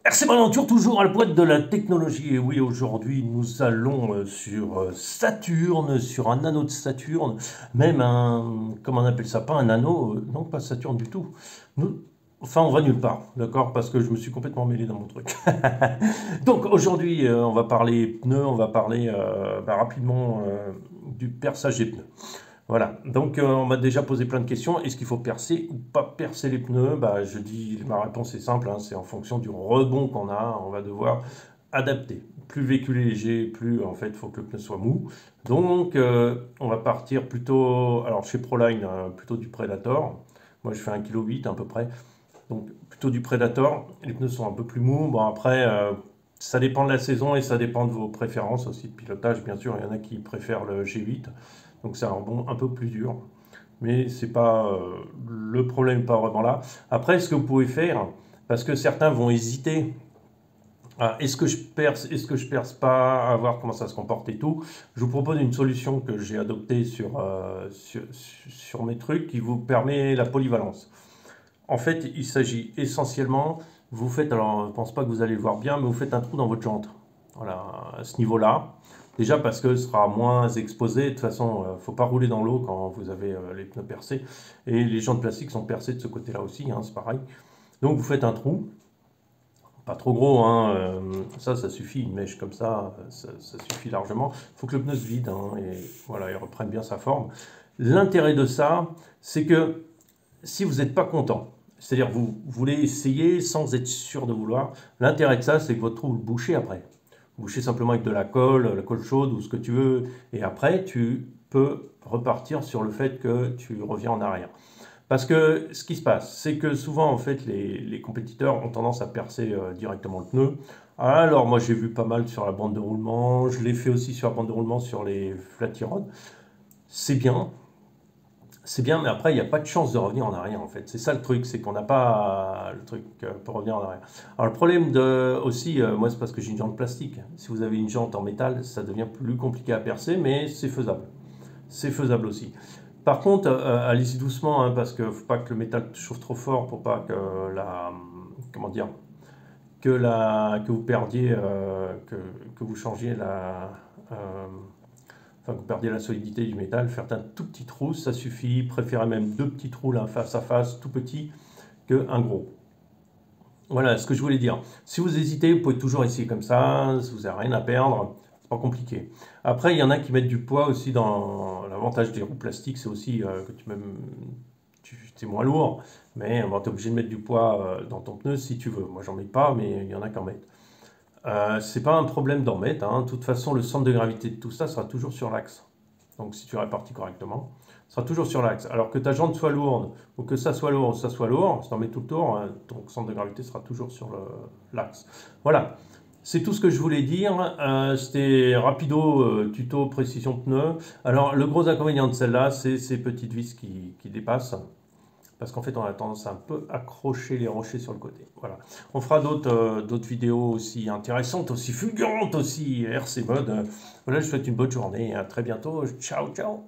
RC Bonaventure, toujours à la pointe de la technologie. Et oui, aujourd'hui, nous allons sur Saturne, sur un anneau de Saturne, même un, comment on appelle ça, pas un anneau, non, pas Saturne du tout. Enfin, on va nulle part, d'accord, parce que je me suis complètement mêlé dans mon truc. Donc aujourd'hui, on va parler pneus, on va parler rapidement du perçage des pneus. Voilà, donc on m'a déjà posé plein de questions. Est-ce qu'il faut percer ou pas percer les pneus? Bah, je dis, ma réponse est simple, hein, c'est en fonction du rebond qu'on a, on va devoir adapter. Plus le véhicule est léger, plus en fait il faut que le pneu soit mou. Donc on va partir plutôt, alors chez Proline, plutôt du Predator. Moi je fais 1,8 kg à peu près, donc plutôt du Predator. Les pneus sont un peu plus mous. Bon après, ça dépend de la saison et ça dépend de vos préférences aussi de pilotage, bien sûr. Il y en a qui préfèrent le G8. Donc c'est un rebond un peu plus dur. Mais c'est pas le problème, pas vraiment là. Après, ce que vous pouvez faire, parce que certains vont hésiter à est-ce que je perce, est-ce que je perce pas, à voir comment ça se comporte et tout. Je vous propose une solution que j'ai adoptée sur mes trucs qui vous permet la polyvalence. En fait, il s'agit essentiellement, vous faites, alors je ne pense pas que vous allez le voir bien, mais vous faites un trou dans votre jante. Voilà, à ce niveau-là. Déjà parce que ce sera moins exposé. De toute façon, il ne faut pas rouler dans l'eau quand vous avez les pneus percés. Et les jantes plastiques sont percées de ce côté-là aussi, hein, c'est pareil. Donc vous faites un trou, pas trop gros, hein, ça suffit, une mèche comme ça suffit largement. Il faut que le pneu se vide, hein, et voilà, il reprenne bien sa forme. L'intérêt de ça, c'est que si vous n'êtes pas content, c'est-à-dire vous voulez essayer sans être sûr de vouloir, l'intérêt de ça, c'est que votre trou, vous le bouchez après. Vous bouchez simplement avec de la colle chaude ou ce que tu veux, et après, tu peux repartir sur le fait que tu reviens en arrière. Parce que ce qui se passe, c'est que souvent, en fait, les compétiteurs ont tendance à percer directement le pneu. Alors, moi, j'ai vu pas mal sur la bande de roulement, je l'ai fait aussi sur la bande de roulement sur les flat rods. C'est bien, c'est bien, mais après, il n'y a pas de chance de revenir en arrière, en fait. C'est ça le truc, c'est qu'on n'a pas le truc pour revenir en arrière. Alors, le problème aussi, moi, c'est parce que j'ai une jante plastique. Si vous avez une jante en métal, ça devient plus compliqué à percer, mais c'est faisable. C'est faisable aussi. Par contre, allez-y doucement, hein, parce qu'il ne faut pas que le métal chauffe trop fort pour pas que comment dire, que vous perdiez, que vous changiez euh, enfin que vous perdiez la solidité du métal. Faire un tout petit trou, ça suffit. Préférez même deux petits trous là, face à face, tout petit, qu'un gros. Voilà ce que je voulais dire. Si vous hésitez, vous pouvez toujours essayer comme ça, si vous n'avez rien à perdre, c'est pas compliqué. Après, il y en a qui mettent du poids aussi dans l'avantage des roues plastiques, c'est aussi que c'est moins lourd, mais bon, tu es obligé de mettre du poids dans ton pneu si tu veux. Moi, j'en mets pas, mais il y en a qui en mettent. C'est pas un problème d'en mettre, hein. De toute façon, le centre de gravité de tout ça sera toujours sur l'axe. Donc, si tu répartis correctement, sera toujours sur l'axe. Alors que ta jante soit lourde, ou que ça soit lourd, ou ça soit lourd, si tu en mets tout le tour, hein, ton centre de gravité sera toujours sur l'axe. Voilà. C'est tout ce que je voulais dire. C'était rapido, tuto précision pneu. Alors, le gros inconvénient de celle-là, c'est ces petites vis qui dépassent. Parce qu'en fait, on a tendance à un peu accrocher les rochers sur le côté. Voilà. On fera d'autres vidéos aussi intéressantes, aussi fulgurantes, aussi RC mode. Voilà, je vous souhaite une bonne journée. À très bientôt. Ciao, ciao.